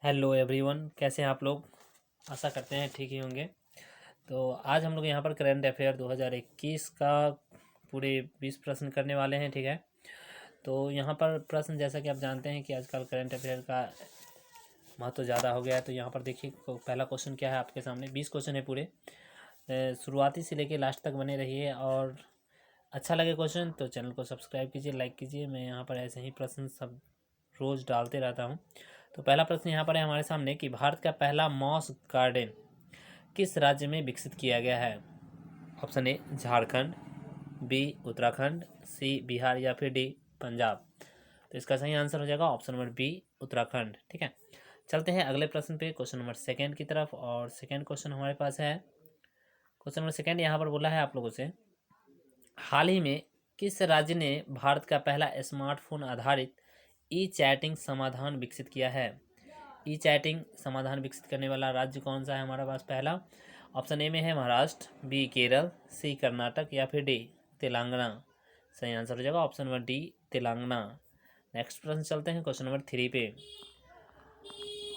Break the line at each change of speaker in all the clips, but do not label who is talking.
Hello everyone, कैसे हैं आप लोग। आशा करते हैं ठीक ही होंगे। तो आज हम लोग यहाँ पर करंट अफेयर 2021 का पूरे 20 प्रश्न करने वाले हैं। ठीक है, तो यहाँ पर प्रश्न जैसा कि आप जानते हैं कि आजकल करंट अफेयर का महत्व ज़्यादा हो गया है। तो यहाँ पर देखिए पहला क्वेश्चन क्या है आपके सामने। 20 क्वेश्चन है पूरे, शुरुआती से लेके लास्ट तक बने रहिए। और अच्छा लगे क्वेश्चन तो चैनल को सब्सक्राइब कीजिए, लाइक कीजिए। मैं यहाँ पर ऐसे ही प्रश्न सब रोज़ डालते रहता हूँ। तो पहला प्रश्न यहाँ पर है हमारे सामने कि भारत का पहला मॉस गार्डन किस राज्य में विकसित किया गया है। Option A Jharkhand, B Uttarakhand, C Bihar या फिर डी पंजाब। तो इसका सही आंसर हो जाएगा ऑप्शन नंबर बी उत्तराखंड। ठीक है, चलते हैं अगले प्रश्न पे, क्वेश्चन नंबर सेकंड की तरफ। और सेकंड क्वेश्चन हमारे पास है, क्वेश्चन नंबर सेकंड यहाँ पर बोला है आप लोगों से, हाल ही में किस राज्य ने भारत का पहला स्मार्टफोन आधारित ई चैटिंग समाधान विकसित किया है। ई चैटिंग समाधान विकसित करने वाला राज्य कौन सा है हमारा पास। पहला ऑप्शन ए में है महाराष्ट्र, बी केरल, सी कर्नाटक या फिर डी तेलंगाना। सही आंसर हो जाएगा option number D Telangana. Next प्रश्न चलते हैं क्वेश्चन नंबर 3 पे।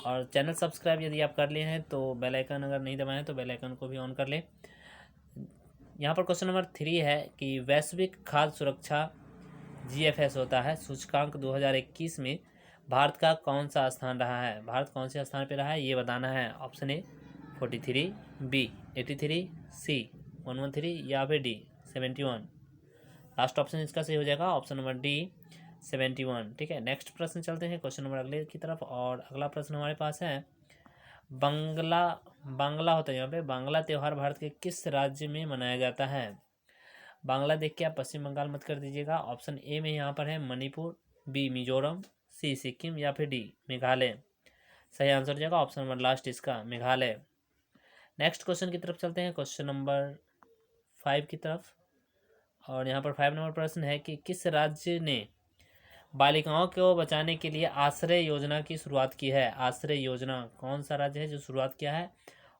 और चैनल सब्सक्राइब यदि आप कर लिए हैं तो बेल आइकन अगर नहीं दबाएं तो बेल आइकन को भी ऑन कर लें। यहाँ पर क्वेश्चन नंबर 3 है कि वैश्विक खाद्य सुरक्षा जीएफएस होता है सूचकांक 2021 में भारत का कौन सा स्थान रहा है। भारत कौन से स्थान पे रहा है ये बताना है। ऑप्शन ए 43, बी 83, सी 113 या फिर डी 71। लास्ट ऑप्शन इसका सही हो जाएगा ऑप्शन नंबर डी 71। ठीक है, नेक्स्ट प्रश्न चलते हैं क्वेश्चन नंबर अगले की तरफ। और अगला प्रश्न हमारे पास है, बांग्ला बांग्ला होता है यहाँ पे, बांग्ला त्यौहार भारत के किस राज्य में मनाया जाता है। बांग्ला देख के आप पश्चिम बंगाल मत कर दीजिएगा। ऑप्शन ए में यहाँ पर है मणिपुर, बी मिजोरम, सी सिक्किम या फिर डी मेघालय। सही आंसर हो जाएगा ऑप्शन नंबर लास्ट इसका मेघालय। नेक्स्ट क्वेश्चन की तरफ चलते हैं, क्वेश्चन नंबर 5 की तरफ। और यहाँ पर 5 नंबर प्रश्न है कि किस राज्य ने बालिकाओं को बचाने के लिए आश्रय योजना की शुरुआत की है। आश्रय योजना कौन सा राज्य है जो शुरुआत किया है।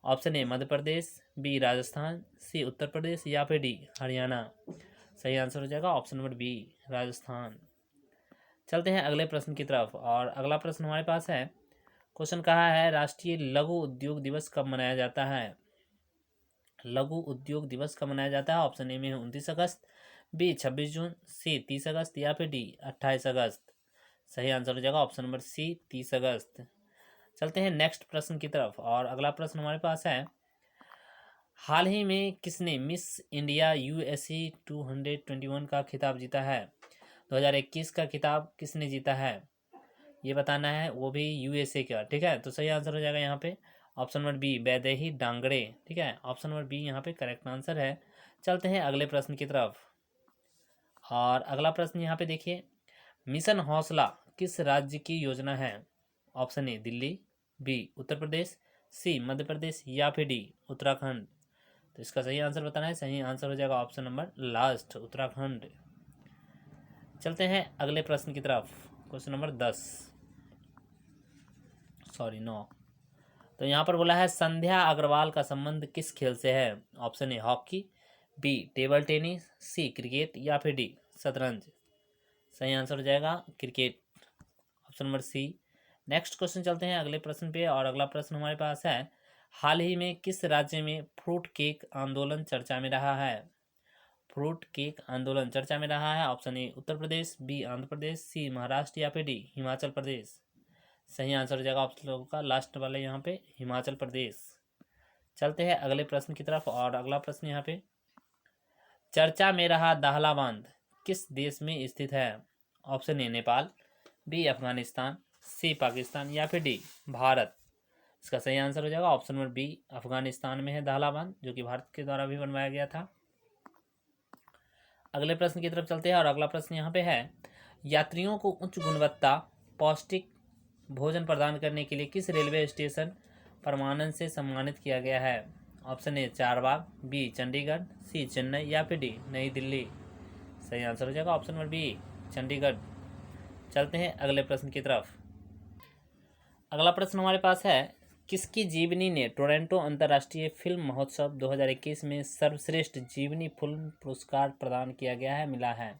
Option A Madhya Pradesh, B Rajasthan, C Uttar Pradesh या फिर डी हरियाणा। सही आंसर हो जाएगा ऑप्शन नंबर बी राजस्थान। चलते हैं अगले प्रश्न की तरफ। और अगला प्रश्न हमारे पास है, क्वेश्चन कहा है राष्ट्रीय लघु उद्योग दिवस कब मनाया जाता है। लघु उद्योग दिवस कब मनाया जाता है। ऑप्शन ए में है 29 अगस्त, बी 26 जून, सी 30 अगस्त या फिर डी 28 अगस्त। सही आंसर हो जाएगा ऑप्शन नंबर सी 30 अगस्त। चलते हैं नेक्स्ट प्रश्न की तरफ। और अगला प्रश्न हमारे पास है, हाल ही में किसने मिस इंडिया यूएसए 221 का खिताब जीता है। 2021 का खिताब किसने जीता है ये बताना है, वो भी यूएसए का। ठीक है, तो सही आंसर हो जाएगा यहाँ पे option number B Vaidehi Dangde. ठीक है, ऑप्शन नंबर बी यहाँ पे करेक्ट आंसर है। चलते हैं अगले प्रश्न की तरफ। और अगला प्रश्न यहाँ पे देखिए, मिशन हौसला किस राज्य की योजना है। ऑप्शन ए दिल्ली, बी उत्तर प्रदेश, सी मध्य प्रदेश या फिर डी उत्तराखंड। तो इसका सही आंसर बताना है। सही आंसर हो जाएगा ऑप्शन नंबर लास्ट उत्तराखंड। चलते हैं अगले प्रश्न की तरफ, क्वेश्चन नंबर 9। तो यहाँ पर बोला है संध्या अग्रवाल का संबंध किस खेल से है। Option A hockey, B table tennis, C cricket या फिर डी शतरंज। सही आंसर हो जाएगा cricket, option number C. Next question चलते हैं अगले प्रश्न पे। और अगला प्रश्न हमारे पास है, हाल ही में किस राज्य में फ्रूट केक आंदोलन चर्चा में रहा है। फ्रूट केक आंदोलन चर्चा में रहा है। Option A Uttar Pradesh, B Andhra Pradesh, C Maharashtra या फिर डी हिमाचल प्रदेश। सही आंसर हो जाएगा आप लोगों का लास्ट वाले यहाँ पे हिमाचल प्रदेश। चलते हैं अगले प्रश्न की तरफ। और अगला प्रश्न यहाँ पे, चर्चा में रहा दाहला बांध किस देश में स्थित है। Option A Nepal, B Afghanistan, C Pakistan या फिर डी भारत। इसका सही आंसर हो जाएगा ऑप्शन नंबर बी अफगानिस्तान में है दाहला बांध, जो कि भारत के द्वारा भी बनवाया गया था। अगले प्रश्न की तरफ चलते हैं। और अगला प्रश्न यहाँ पे है, यात्रियों को उच्च गुणवत्ता पौष्टिक भोजन प्रदान करने के लिए किस रेलवे स्टेशन परमानन से सम्मानित किया गया है। Option A Charbagh, B Chandigarh, C Chennai या फिर डी नई दिल्ली। सही आंसर हो जाएगा ऑप्शन नंबर बी चंडीगढ़। चलते हैं अगले प्रश्न की तरफ। अगला प्रश्न हमारे पास है, किसकी जीवनी ने टोरंटो अंतर्राष्ट्रीय फिल्म महोत्सव 2021 में सर्वश्रेष्ठ जीवनी फिल्म पुरस्कार प्रदान किया गया है मिला है।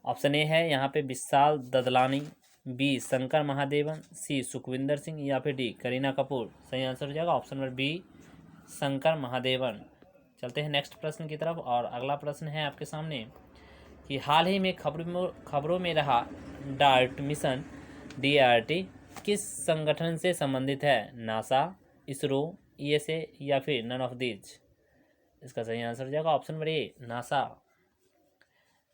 ऑप्शन ए है यहाँ पे विशाल ददलानी, बी शंकर महादेवन, सी सुखविंदर सिंह या फिर डी करीना कपूर। सही आंसर हो जाएगा option number B Shankar Mahadevan. चलते हैं नेक्स्ट प्रश्न की तरफ। और अगला प्रश्न है आपके सामने कि हाल ही में खबरों में रहा डार्ट मिशन DART किस संगठन से संबंधित है? नासा, इसरो, USA या फिर नन ऑफ दीज। इसका सही आंसर हो जाएगा option number A NASA.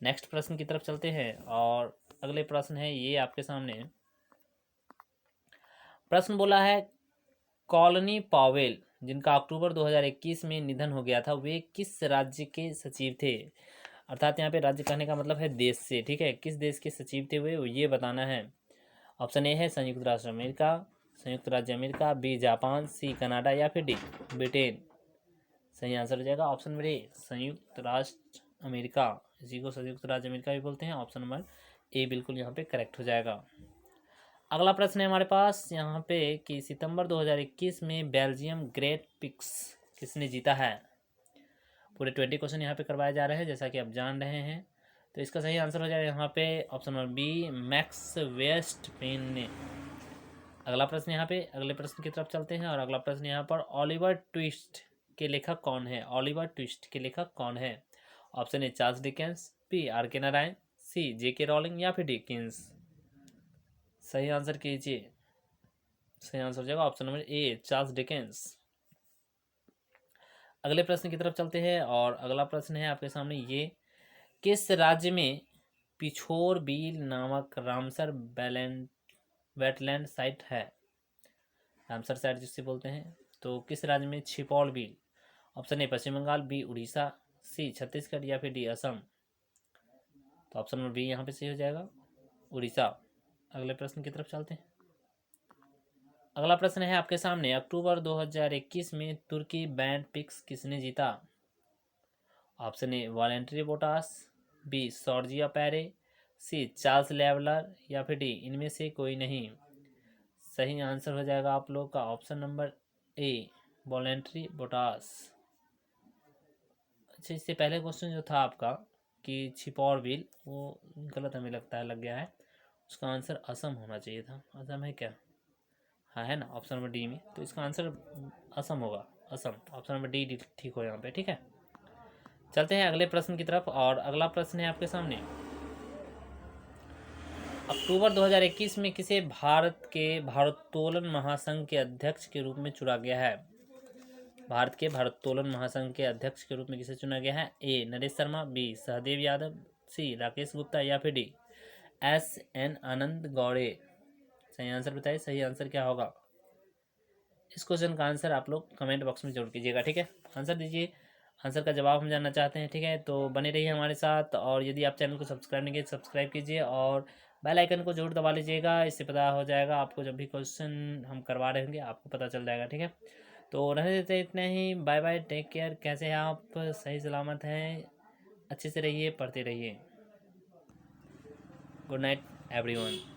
Next प्रश्न की तरफ चलते हैं। और अगले प्रश्न है ये आपके सामने। प्रश्न बोला है कॉलोनी पावेल जिनका अक्टूबर 2021 में निधन हो गया था, वे किस राज्य के सचिव थे? अर्थात यहाँ पे राज्य कहने का मतलब है देश से, ठीक है। किस देश के सचिव थे वे, ये बताना है। ऑप्शन ए है संयुक्त राष्ट्र अमेरिका, संयुक्त राज्य America, B Japan, C Canada या फिर डी ब्रिटेन। सही आंसर हो जाएगा ऑप्शन नंबर ए संयुक्त राष्ट्र अमेरिका। इसी को संयुक्त राज्य अमेरिका भी बोलते हैं। ऑप्शन नंबर ए बिल्कुल यहाँ पे करेक्ट हो जाएगा। अगला प्रश्न है हमारे पास यहाँ पे कि सितंबर 2021 में बेल्जियम ग्रेट पिक्स किसने जीता है? पूरे 20 क्वेश्चन यहाँ पे करवाए जा रहे हैं जैसा कि आप जान रहे हैं। तो इसका सही आंसर हो जाएगा यहाँ पे ऑप्शन नंबर बी मैक्स वेस्टपेन ने। अगला प्रश्न यहाँ पे, अगले प्रश्न की तरफ चलते हैं। और अगला प्रश्न यहाँ पर ऑलिवर ट्विस्ट के लेखक कौन है? ऑलिवर ट्विस्ट के लेखक कौन है? Option A Charles Dickens, B R K. Narayan, C J.K. Rowling या फिर डिकिंस। सही आंसर कीजिए। सही आंसर हो जाएगा option number A Charles Dickens. अगले प्रश्न की तरफ चलते हैं। और अगला प्रश्न है आपके सामने ये, किस राज्य में पिछोर बील नामक रामसर वेटलैंड साइट है? रामसर साइट जिससे बोलते हैं, तो किस राज्य में Chhipaul Beel? Option A Paschim Bengal, B Orissa, C Chhattisgarh या फिर डी असम। तो ऑप्शन नंबर बी यहाँ पे सही हो जाएगा उड़ीसा। अगले प्रश्न की तरफ चलते हैं। अगला प्रश्न है आपके सामने, अक्टूबर 2021 में तुर्की बैंड पिक्स किसने जीता? Option A Valtteri Bottas, B Sergio Perez, C Charles leveller या फिर डी इनमें से कोई नहीं। सही आंसर हो जाएगा आप लोग का option number A Valtteri Bottas. अच्छा, इससे पहले क्वेश्चन जो था आपका कि छिपौर बिल, वो गलत हमें लगता है लग गया है। उसका आंसर असम होना चाहिए था। असम है क्या? हाँ है ना ऑप्शन नंबर डी में। तो इसका आंसर असम होगा, असम। ऑप्शन नंबर डी ठीक हो यहाँ पे, ठीक है। चलते हैं अगले प्रश्न की तरफ। और अगला प्रश्न है आपके सामने, अक्टूबर 2021 में किसे भारत के भारोत्तोलन महासंघ के अध्यक्ष के रूप में चुना गया है? भारत के भारोत्तोलन महासंघ के अध्यक्ष के रूप में किसे चुना गया है? ए नरेश शर्मा, बी सहदेव यादव, सी राकेश गुप्ता या फिर डी SN आनंद गौड़े। सही आंसर बताइए, सही आंसर क्या होगा? इस क्वेश्चन का आंसर आप लोग कमेंट बॉक्स में जरूर कीजिएगा, ठीक है। आंसर दीजिए, आंसर का जवाब हम जानना चाहते हैं, ठीक है। तो बने रहिए हमारे साथ। और यदि आप चैनल को सब्सक्राइब नहीं किए सब्सक्राइब कीजिए और बेल आइकन को जरूर दबा लीजिएगा। इससे पता हो जाएगा आपको, जब भी क्वेश्चन हम करवा रहे होंगे आपको पता चल जाएगा, ठीक है। तो रहने देते इतने ही। Bye bye, take care. कैसे हैं आप? सही सलामत हैं? अच्छे से रहिए, पढ़ते रहिए। Good night everyone.